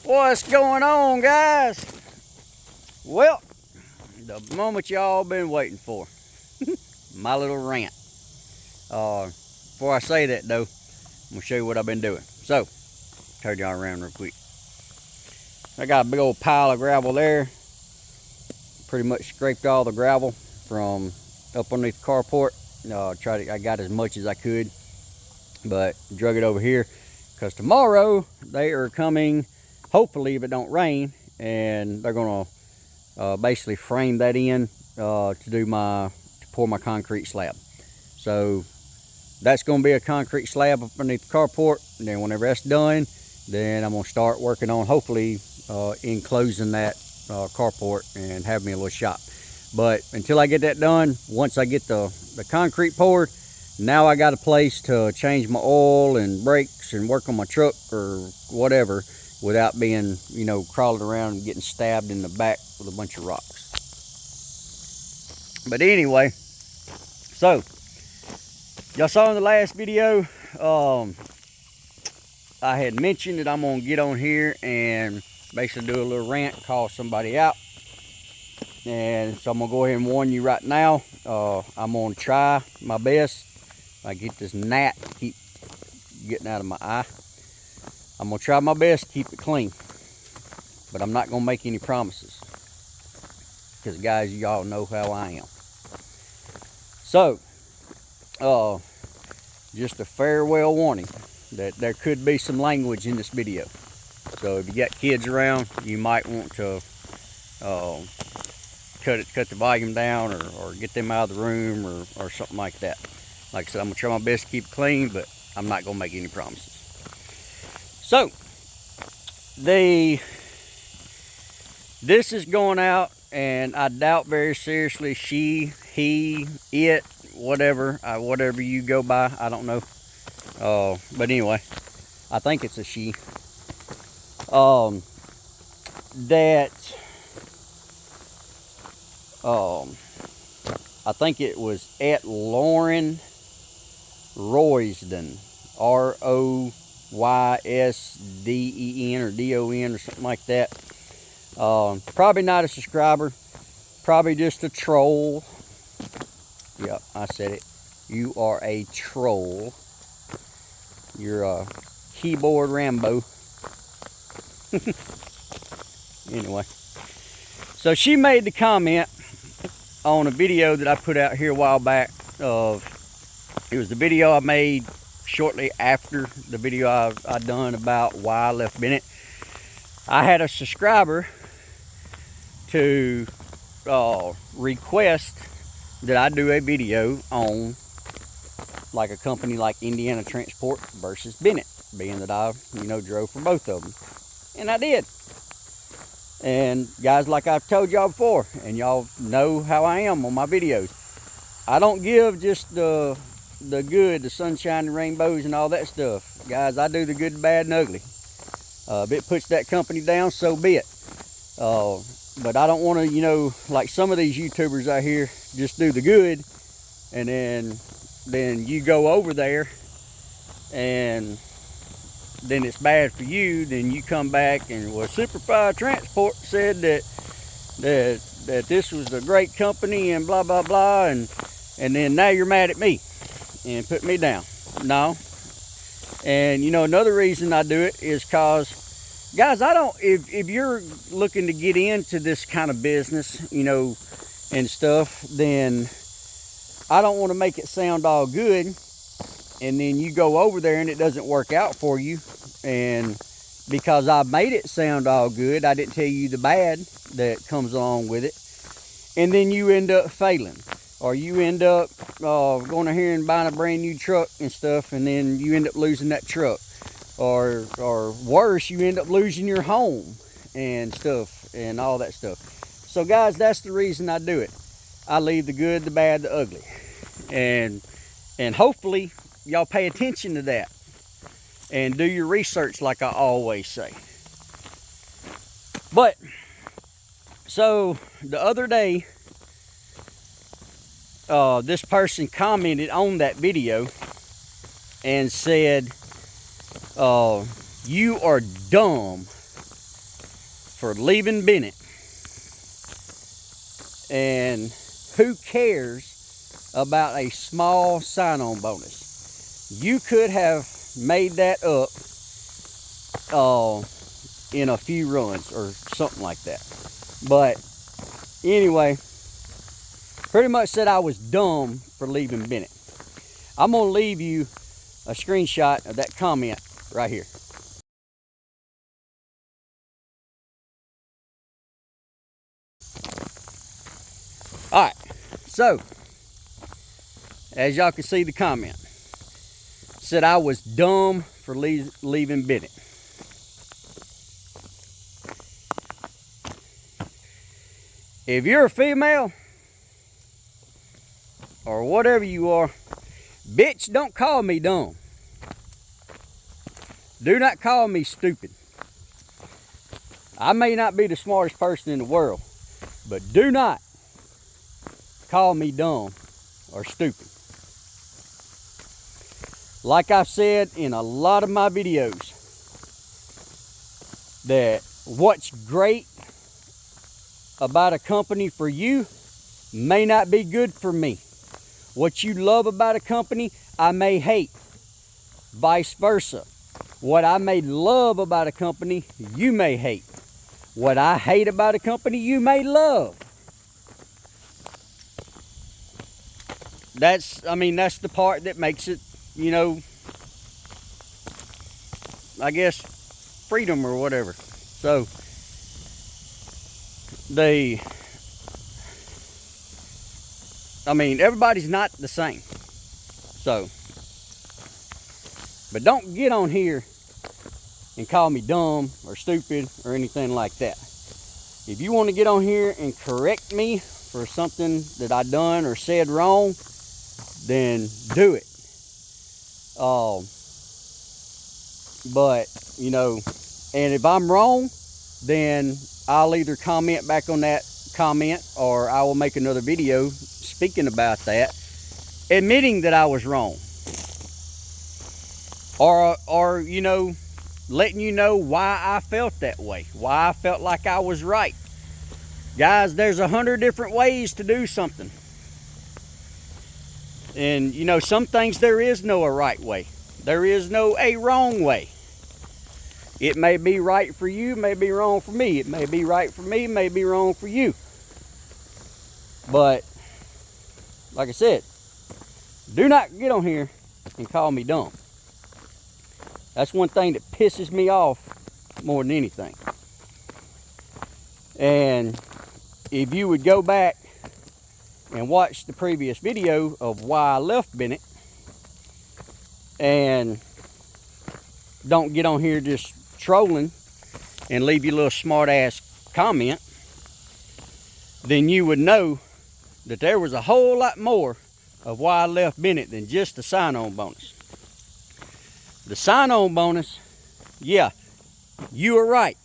What's going on, guys? Well, the moment y'all been waiting for. My little rant. Before I say that though, I'm gonna show you what I've been doing. So, turn y'all around real quick. I got a big old pile of gravel there. Pretty much scraped all the gravel from up underneath the carport. I got as much as I could, but drug it over here because tomorrow they are coming, hopefully if it don't rain, and they're gonna basically frame that in to pour my concrete slab. So that's gonna be a concrete slab up underneath the carport, and then whenever that's done, then I'm gonna start working on hopefully enclosing that carport and have me a little shop. But until I get that done, once I get the concrete poured, now I got a place to change my oil and brakes and work on my truck or whatever without being, you know, crawling around and getting stabbed in the back with a bunch of rocks. But anyway, so y'all saw in the last video, I had mentioned that I'm gonna get on here and basically do a little rant, call somebody out. And so I'm gonna go ahead and warn you right now, I'm gonna try my best. I get this gnat keep getting out of my eye. I'm gonna try my best to keep it clean, but I'm not gonna make any promises because guys, y'all know how I am. So just a farewell warning that there could be some language in this video. So if you got kids around, you might want to cut the volume down or get them out of the room or something like that. Like I said, I'm gonna try my best to keep it clean, but I'm not gonna make any promises. So this is going out, and I doubt very seriously she, he, it, whatever you go by, I don't know. But anyway, I think it's a she. I think it was at Lauren Roysden, R-O-Y-S-D-E-N or D-O-N or something like that. Probably not a subscriber, probably just a troll. Yep, I said it. You are a troll. You're a keyboard Rambo. Anyway, so she made the comment on a video that I put out here a while back. It was the video I made shortly after the video I done about why I left Bennett. I had a subscriber to request that I do a video on like a company like Indiana Transport versus Bennett, being that I, you know, drove for both of them. And I did. And guys, like I've told y'all before, and y'all know how I am on my videos, I don't give just the good, the sunshine, the rainbows and all that stuff. Guys, I do the good, the bad, and ugly. If it puts that company down, so be it. But I don't want to, you know, like some of these YouTubers out here just do the good, and then you go over there and then it's bad for you. Then you come back and, well, Semper Transport said that this was a great company and blah blah blah, and then now you're mad at me and put me down. No. And you know, another reason I do it is cause, guys, if you're looking to get into this kind of business, you know, and stuff, then I don't want to make it sound all good and then you go over there and it doesn't work out for you, and because I made it sound all good, I didn't tell you the bad that comes along with it, and then you end up failing, or you end up going in here and buying a brand new truck and stuff, and then you end up losing that truck, or worse, you end up losing your home and stuff and all that stuff. So guys, that's the reason I do it. I leave the good, the bad, the ugly, and hopefully y'all pay attention to that and do your research like I always say. But so the other day, this person commented on that video and said, you are dumb for leaving Bennett. And who cares about a small sign-on bonus? You could have made that up in a few runs or something like that. But anyway, pretty much said I was dumb for leaving Bennett. I'm gonna leave you a screenshot of that comment right here. All right, so as y'all can see the comment, said I was dumb for leaving Bennett. If you're a female or whatever you are, bitch, don't call me dumb. Do not call me stupid. I may not be the smartest person in the world, but do not call me dumb or stupid. Like I've said in a lot of my videos, that what's great about a company for you may not be good for me. What you love about a company, I may hate. Vice versa. What I may love about a company, you may hate. What I hate about a company, you may love. That's the part that makes it, you know, I guess, freedom or whatever. So, everybody's not the same. So, but don't get on here and call me dumb or stupid or anything like that. If you want to get on here and correct me for something that I done or said wrong, then do it. But, you know, and if I'm wrong, then I'll either comment back on that comment, or I will make another video speaking about that, admitting that I was wrong. Or you know, letting you know why I felt that way, why I felt like I was right. Guys, there's 100 different ways to do something. And, you know, some things there is no a right way. There is no a wrong way. It may be right for you, may be wrong for me. It may be right for me, may be wrong for you. But, like I said, do not get on here and call me dumb. That's one thing that pisses me off more than anything. And if you would go back and watch the previous video of why I left Bennett, and don't get on here just trolling and leave your little smart ass comment, then you would know that there was a whole lot more of why I left Bennett than just the sign-on bonus. The sign-on bonus, yeah, you were right.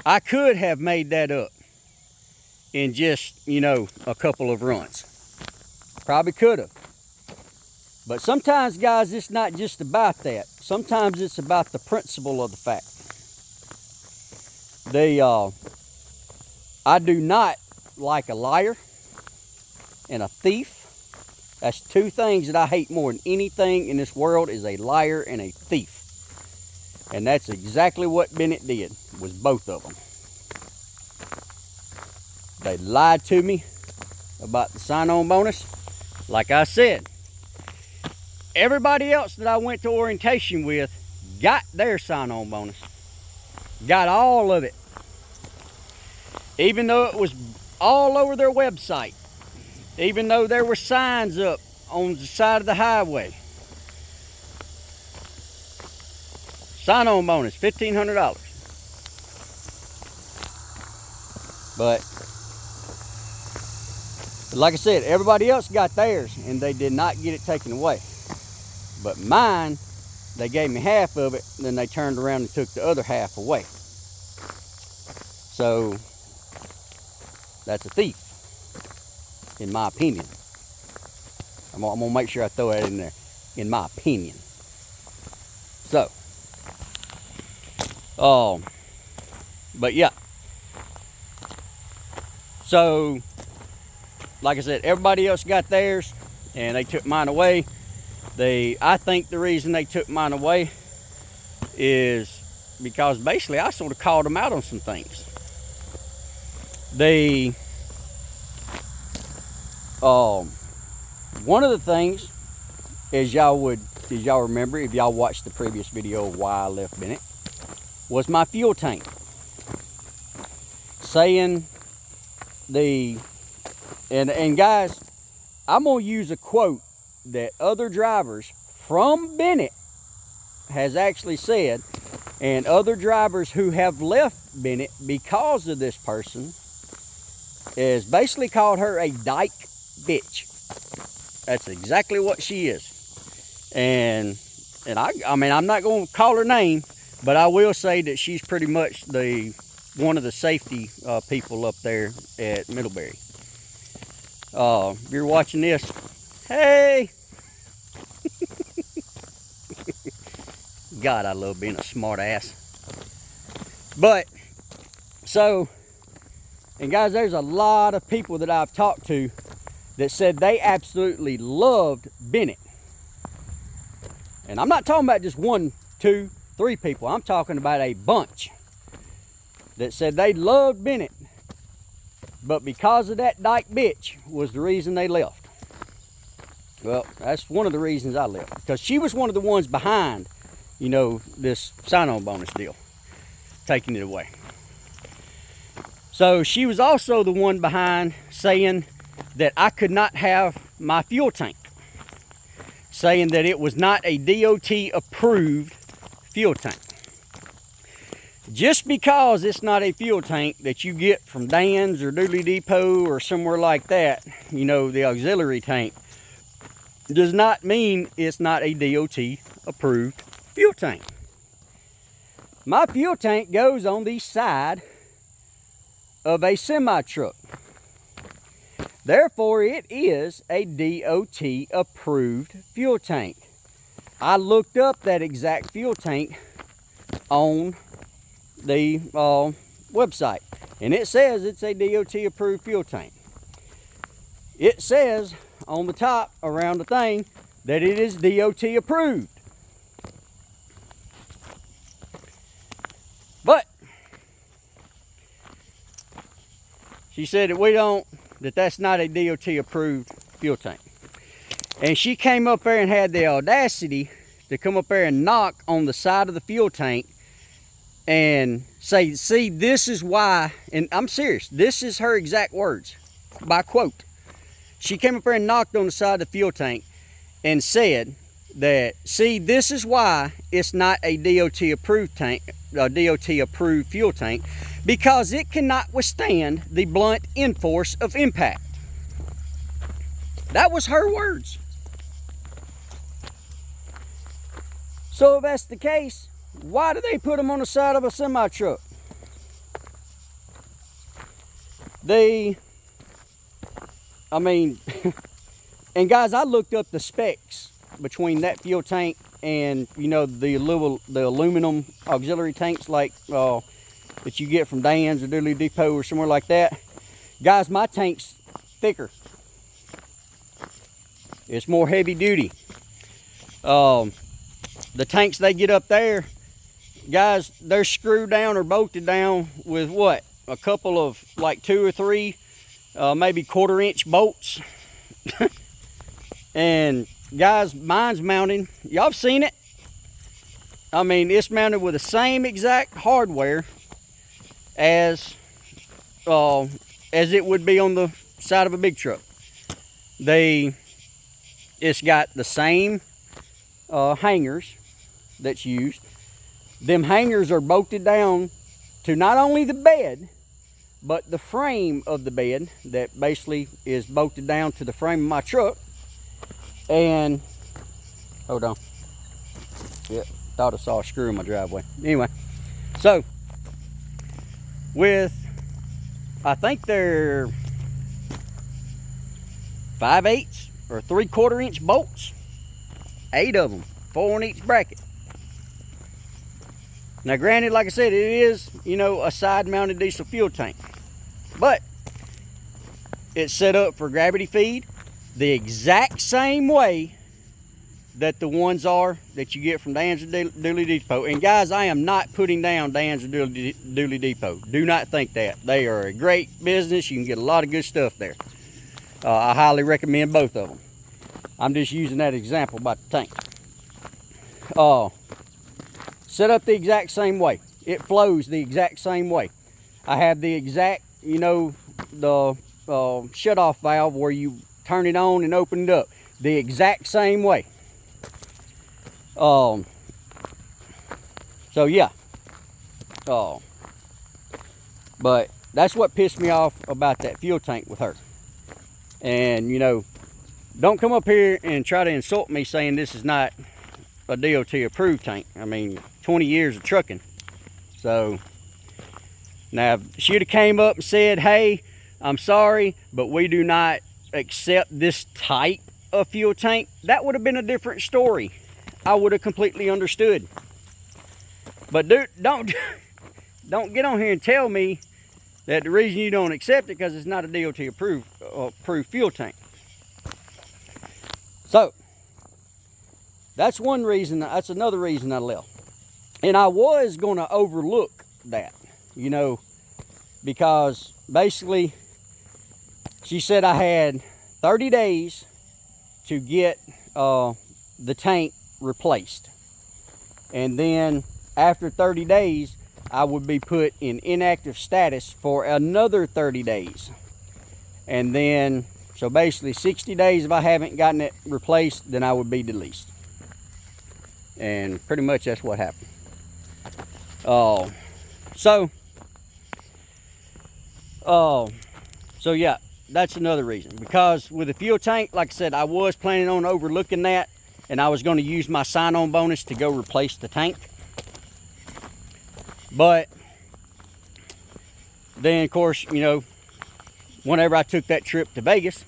I could have made that up in just, you know, a couple of runs. Probably could have. But sometimes, guys, it's not just about that. Sometimes it's about the principle of the fact. I do not like a liar and a thief. That's two things that I hate more than anything in this world, is a liar and a thief. And that's exactly what Bennett did, was both of them. They lied to me about the sign-on bonus. Like I said, everybody else that I went to orientation with got their sign-on bonus. Got all of it. Even though it was all over their website. Even though there were signs up on the side of the highway. Sign-on bonus, $1,500. But like I said, everybody else got theirs and they did not get it taken away. But mine, they gave me half of it, then they turned around and took the other half away. So that's a thief, in my opinion. I'm gonna make sure I throw that in there, in my opinion. So, But yeah. So, like I said, everybody else got theirs, and they took mine away. I think the reason they took mine away is because basically I sort of called them out on some things. One of the things, as y'all remember, if y'all watched the previous video of why I left Bennett, was my fuel tank. Saying and guys, I'm gonna use a quote that other drivers from Bennett has actually said, and other drivers who have left Bennett because of this person is basically called her a dyke bitch. That's exactly what she is. And I mean, I'm not going to call her name, but I will say that she's pretty much one of the safety people up there at Middlebury. If you're watching this, hey! God, I love being a smart ass. But, so, and guys, there's a lot of people that I've talked to that said they absolutely loved Bennett. And I'm not talking about just 1, 2, 3 people. I'm talking about a bunch that said they loved Bennett, but because of that dyke bitch was the reason they left. Well, that's one of the reasons I left, because she was one of the ones behind, you know, this sign-on bonus deal, taking it away. So she was also the one behind saying that I could not have my fuel tank, saying that it was not a DOT approved fuel tank. Just because it's not a fuel tank that you get from Dan's or Dooley Depot or somewhere like that, you know, the auxiliary tank, does not mean it's not a DOT approved fuel tank. My fuel tank goes on the side of a semi-truck. Therefore, it is a DOT approved fuel tank. I looked up that exact fuel tank on the website, and it says it's a DOT approved fuel tank. It says on the top around the thing that it is DOT approved. But she said that that's not a DOT approved fuel tank. And she came up there and had the audacity to come up there and knock on the side of the fuel tank and say, see, this is why, and I'm serious, this is her exact words, by quote. She came up there and knocked on the side of the fuel tank and said that, see, this is why it's not a DOT approved tank, a DOT approved fuel tank, because it cannot withstand the blunt end force of impact. That was her words. So if that's the case, why do they put them on the side of a semi-truck? I mean, and guys, I looked up the specs between that fuel tank and, you know, the aluminum auxiliary tanks like that you get from Dan's or Dooley Depot or somewhere like that. Guys, my tank's thicker. It's more heavy duty. The tanks they get up there, guys, they're screwed down or bolted down with what? A couple of like 2 or 3 maybe 1/4-inch bolts. And guys, mine's mounted, y'all have seen it. I mean, it's mounted with the same exact hardware as it would be on the side of a big truck. It's got the same hangers that's used. Them hangers are bolted down to not only the bed, but the frame of the bed that basically is bolted down to the frame of my truck. And hold on, yeah, thought I saw a screw in my driveway. Anyway, so with, I think they're 5/8 or 3/4-inch bolts, 8 of them, 4 on each bracket. Now granted, like I said, it is, you know, a side mounted diesel fuel tank, but it's set up for gravity feed the exact same way that the ones are that you get from Dan's or Dooley Depot. And guys, I am not putting down Dan's or Dooley Depot. Do not think that. They are a great business. You can get a lot of good stuff there. I highly recommend both of them. I'm just using that example about the tank. Set up the exact same way. It flows the exact same way. I have the exact, you know, the shut-off valve where you turn it on and open it up. The exact same way. So yeah. But that's what pissed me off about that fuel tank with her. And, you know, don't come up here and try to insult me saying this is not a DOT approved tank. I mean, 20 years of trucking. So now if she'd have came up and said, hey, I'm sorry, but we do not accept this type of fuel tank, that would have been a different story. I would have completely understood. But dude, don't get on here and tell me that the reason you don't accept it because it's not a DOT approved fuel tank. So that's one reason. That's another reason I left. And I was going to overlook that, you know, because basically she said I had 30 days to get the tank replaced. And then after 30 days, I would be put in inactive status for another 30 days. And then, so basically 60 days if I haven't gotten it replaced, then I would be released. And pretty much that's what happened. So yeah, that's another reason. Because with the fuel tank, like I said, I was planning on overlooking that, and I was going to use my sign-on bonus to go replace the tank. But then, of course, you know, whenever I took that trip to Vegas,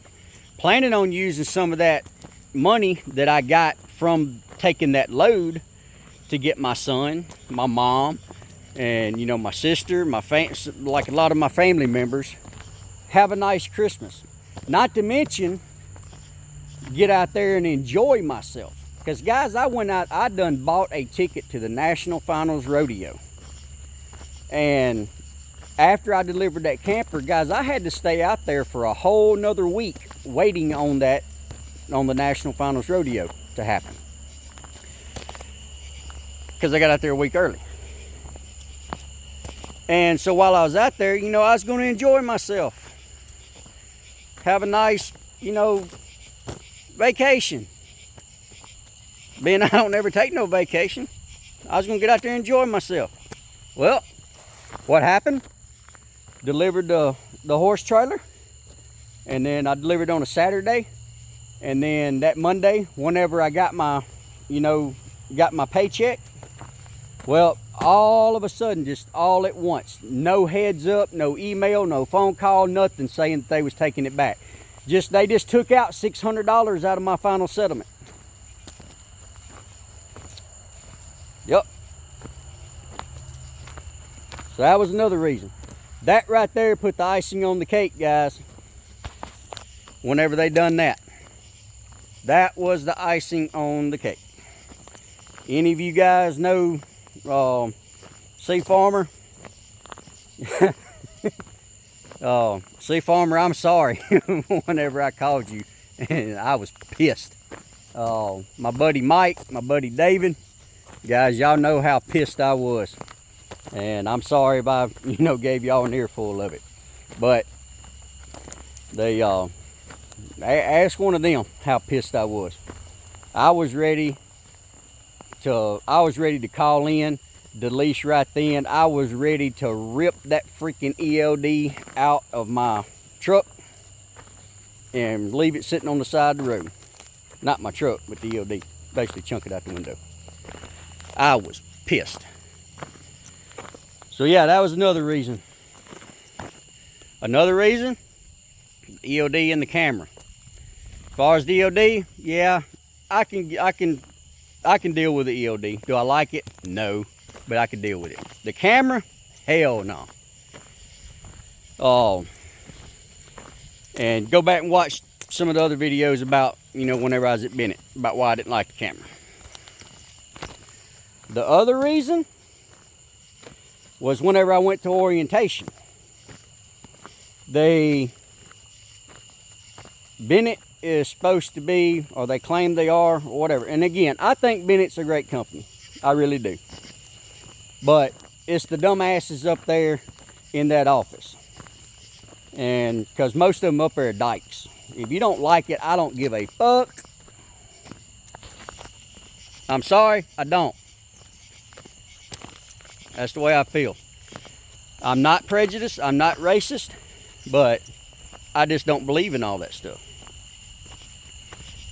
planning on using some of that money that I got from taking that load to get my son, my mom, and, you know, my sister, like a lot of my family members, have a nice Christmas. Not to mention, get out there and enjoy myself. Because, guys, I went out, I done bought a ticket to the National Finals Rodeo. And after I delivered that camper, guys, I had to stay out there for a whole nother week waiting on the National Finals Rodeo to happen. Because I got out there a week early. And so while I was out there, you know, I was going to enjoy myself. Have a nice, you know, vacation. Being I don't ever take no vacation, I was going to get out there and enjoy myself. Well, what happened? Delivered the horse trailer. And then I delivered on a Saturday. And then that Monday, whenever I got my, you know, got my paycheck, well, all of a sudden, just all at once, no heads up, no email, no phone call, nothing saying that they was taking it back. They just took out $600 out of my final settlement. Yep. So that was another reason. That right there put the icing on the cake, guys. Whenever they done that. That was the icing on the cake. Any of you guys know Sea Farmer? Sea Farmer, I'm sorry. Whenever I called you, and I was pissed. My buddy Mike, my buddy David, guys, y'all know how pissed I was. And I'm sorry if I, you know, gave y'all an earful of it. But they ask one of them how pissed I was. I was ready to call in the leash right then. I was ready to rip that freaking ELD out of my truck and leave it sitting on the side of the road. Not my truck, but the ELD. Basically chunk it out the window. I was pissed. So yeah, that was another reason. Another reason, ELD in the camera. As far as the ELD, yeah, I can deal with the ELD. Do I like it? No. but I could deal with it. The camera, hell no. And go back and watch some of the other videos about, you know, whenever I was at Bennett, about why I didn't like the camera. The other reason was whenever I went to orientation. Bennett is supposed to be, or they claim they are, or whatever. And again, I think Bennett's a great company. I really do. But it's the dumbasses up there in that office. And because most of them up there are dykes. If you don't like it, I don't give a fuck. I'm sorry, I don't. That's the way I feel. I'm not prejudiced, I'm not racist, but I just don't believe in all that stuff.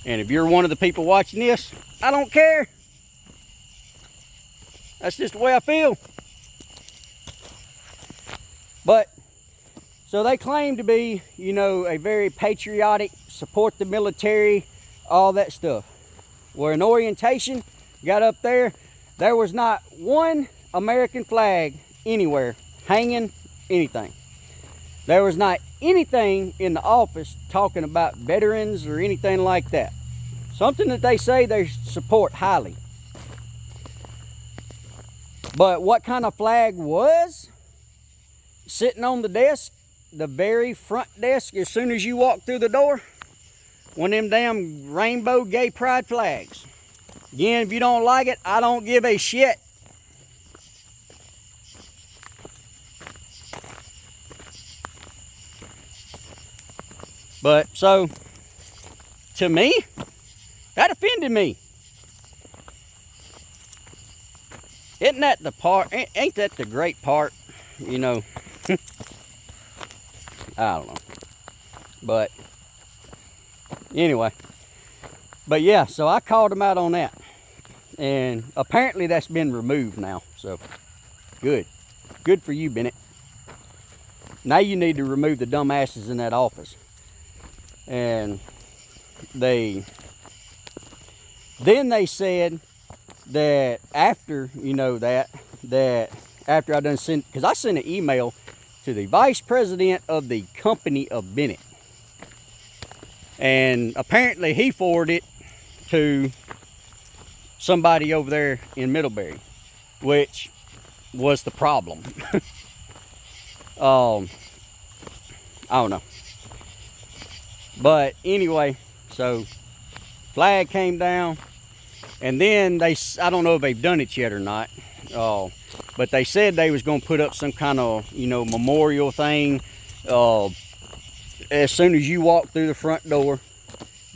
And if you're one of the people watching this, I don't care. That's just the way I feel. But, so they claim to be, you know, a very patriotic, support the military, all that stuff. Where in orientation, got up there, there was not one American flag anywhere, hanging, anything. There was not anything in the office talking about veterans or anything like that. Something that they say they support highly. But what kind of flag was sitting on the desk, the very front desk, as soon as you walk through the door? One of them damn rainbow gay pride flags. Again, if you don't like it, I don't give a shit. But so, to me, that offended me. Isn't that the part, ain't that the great part, you know? I don't know. But, anyway. But yeah, so I called them out on that. And apparently that's been removed now. So, good. Good for you, Bennett. Now you need to remove the dumbasses in that office. And then they said that after, you know, that after I done sent, because I sent an email to the vice president of the company of Bennett. And apparently he forwarded it to somebody over there in Middlebury, which was the problem. I don't know. But anyway, so flag came down, and then I don't know if they've done it yet or not, but they said they was going to put up some kind of, you know, memorial thing as soon as you walk through the front door,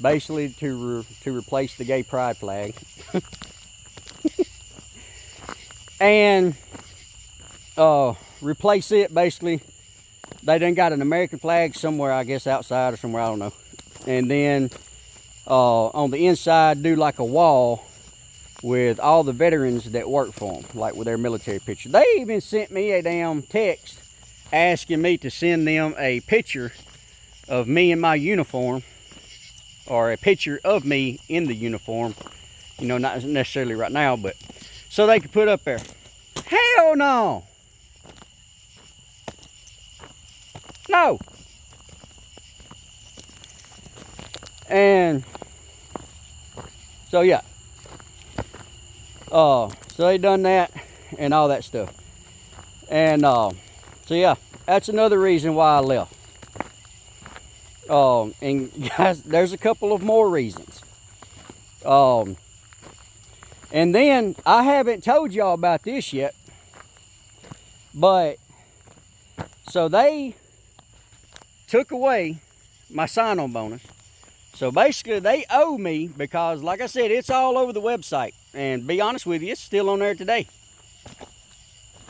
basically to replace the gay pride flag. And replace it, basically. They done got an American flag somewhere, I guess outside or somewhere, I don't know. And then on the inside, do like a wall with all the veterans that work for them, like with their military picture. They even sent me a damn text asking me to send them a picture of me in my uniform, or a picture of me in the uniform. You know, not necessarily right now, but so they could put up there. Hell no! No. And so yeah. So they done that and all that stuff. And so yeah, that's another reason why I left. And guys, there's a couple of more reasons. And then I haven't told y'all about this yet, but so they took away my sign-on bonus. So basically they owe me, because like I said, it's all over the website. And be honest with you, it's still on there today.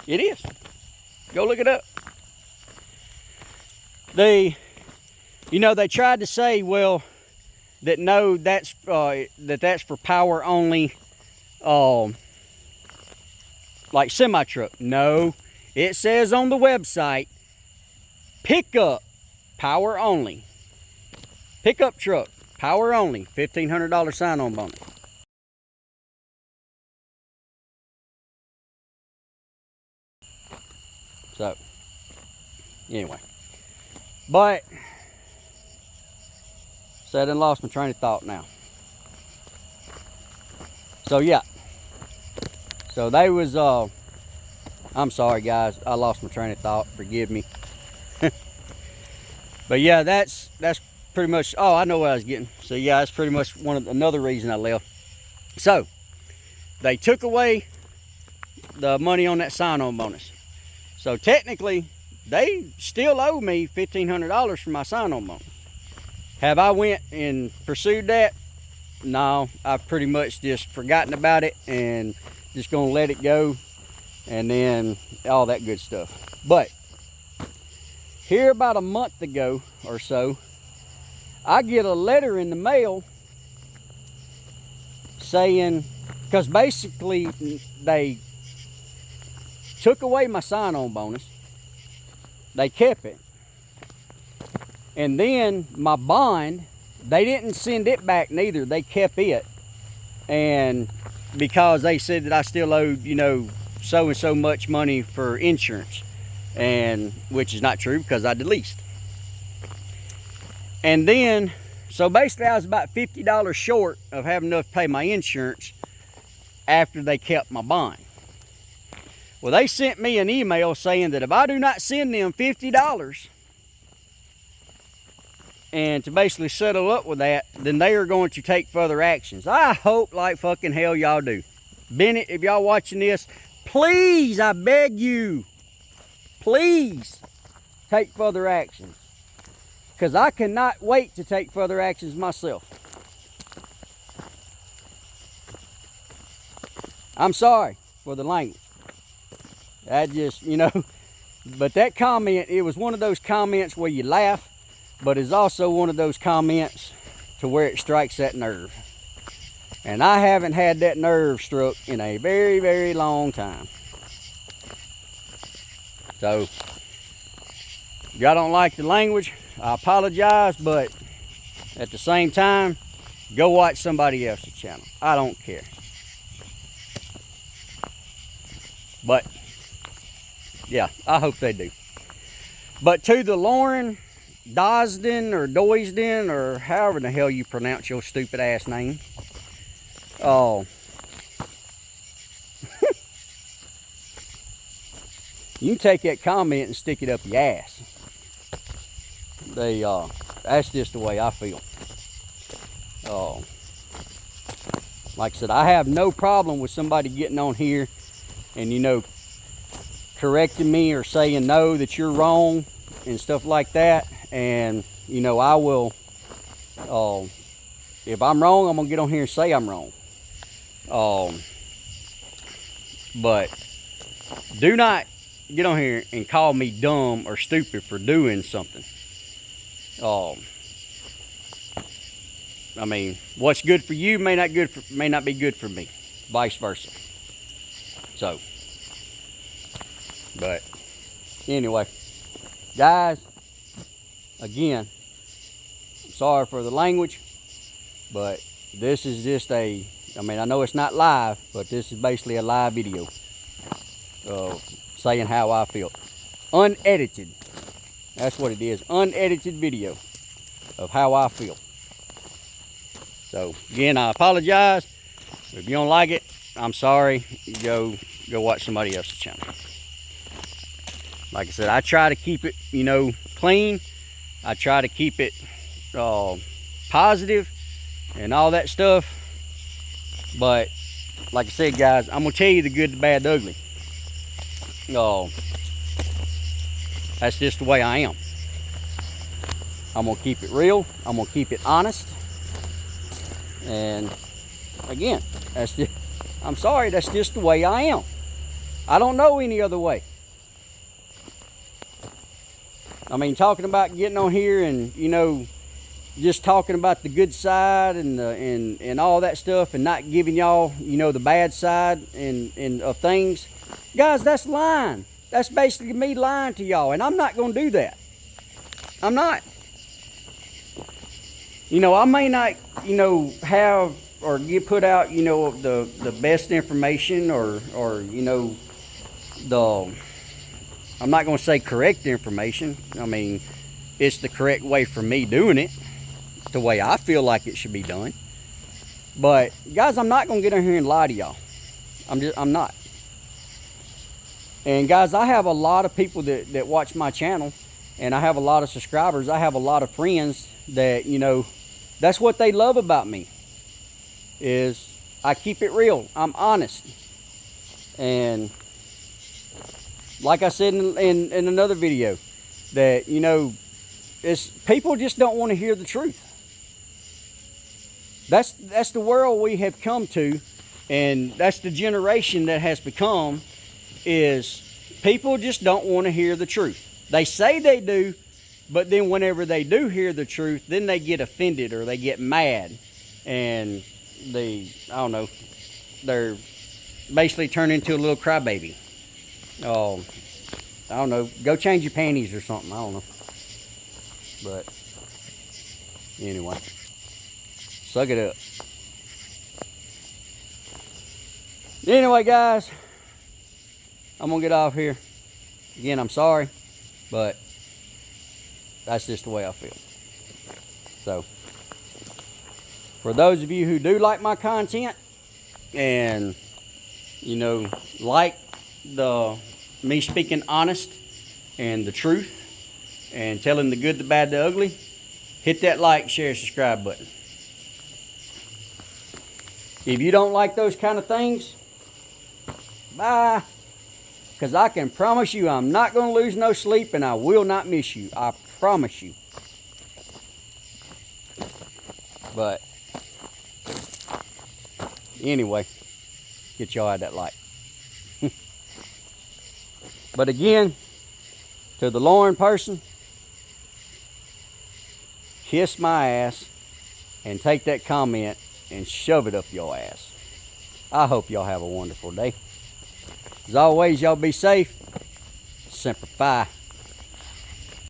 It is. Go look it up. They tried to say, well, that no, that's for power only, like semi-truck. No, it says on the website, pickup, power only. Pickup truck, power only, $1,500 sign-on bonus. So, anyway. But, said and lost my train of thought now. So, yeah. So, they was, I'm sorry, guys. I lost my train of thought. Forgive me. But, yeah, that's pretty much, oh, I know what I was getting. So, yeah, that's pretty much another reason I left. So, they took away the money on that sign-on bonus. So technically, they still owe me $1,500 for my sign-on bonus. Have I went and pursued that? No, I've pretty much just forgotten about it and just gonna let it go, and then all that good stuff. But here about a month ago or so, I get a letter in the mail saying, because basically they took away my sign-on bonus, they kept it, and then my bond, they didn't send it back neither, they kept it, and because they said that I still owed, you know, so and so much money for insurance, and which is not true because I leased. And then, so basically I was about $50 short of having enough to pay my insurance after they kept my bond. Well, they sent me an email saying that if I do not send them $50 and to basically settle up with that, then they are going to take further actions. I hope like fucking hell y'all do. Bennett, if y'all watching this, please, I beg you, please take further actions. Because I cannot wait to take further actions myself. I'm sorry for the language. I just, you know, but that comment, it was one of those comments where you laugh, but it's also one of those comments to where it strikes that nerve. And I haven't had that nerve struck in a very, very long time. So, if y'all don't like the language, I apologize, but at the same time, go watch somebody else's channel. I don't care. But, yeah, I hope they do. But to the Lauren Dosden or Doisden or however the hell you pronounce your stupid ass name. Oh. You can take that comment and stick it up your ass. That's just the way I feel. Like I said, I have no problem with somebody getting on here and, you know, correcting me or saying no, that you're wrong and stuff like that. And, you know, I will, if I'm wrong, I'm gonna get on here and say I'm wrong. But do not get on here and call me dumb or stupid for doing something. I mean, what's good for you may not be good for me, vice versa. So, but anyway, guys, again, I'm sorry for the language, but this is just I mean, I know it's not live, but this is basically a live video saying how I feel. Unedited. That's what it is. Unedited video of how I feel. So, again, I apologize. If you don't like it, I'm sorry. You go watch somebody else's channel. Like I said, I try to keep it, you know, clean. I try to keep it positive and all that stuff. But, like I said, guys, I'm going to tell you the good, the bad, the ugly. That's just the way I am. I'm going to keep it real. I'm going to keep it honest. And, again, that's just, I'm sorry, that's just the way I am. I don't know any other way. I mean, talking about getting on here and, you know, just talking about the good side and all that stuff and not giving y'all, you know, the bad side and of things. Guys, that's lying. That's basically me lying to y'all, and I'm not going to do that. I'm not. You know, I may not, you know, have or put out, you know, the best information or you know, I'm not going to say correct information. I mean, it's the correct way for me doing it, the way I feel like it should be done. But guys, I'm not going to get in here and lie to y'all. I'm not. And guys, I have a lot of people that watch my channel, and I have a lot of subscribers. I have a lot of friends that, you know, that's what they love about me, is I keep it real. I'm honest. And like I said in another video, that, you know, it's people just don't want to hear the truth. That's the world we have come to, and that's the generation that has become, is people just don't want to hear the truth. They say they do, but then whenever they do hear the truth, then they get offended or they get mad, and I don't know, they're basically turned into a little crybaby. Oh, I don't know, go change your panties or something, I don't know. But anyway, suck it up. Anyway, guys, I'm gonna get off here. Again, I'm sorry, but that's just the way I feel. So, for those of you who do like my content, and, you know, like me speaking honest and the truth, and telling the good, the bad, the ugly, hit that like, share, subscribe button. If you don't like those kind of things, bye. Because I can promise you I'm not going to lose no sleep, and I will not miss you. I promise you. But anyway, get y'all out of that light. But again, to the Lauren person, kiss my ass and take that comment and shove it up your ass. I hope y'all have a wonderful day. As always, y'all be safe. Semper Fi.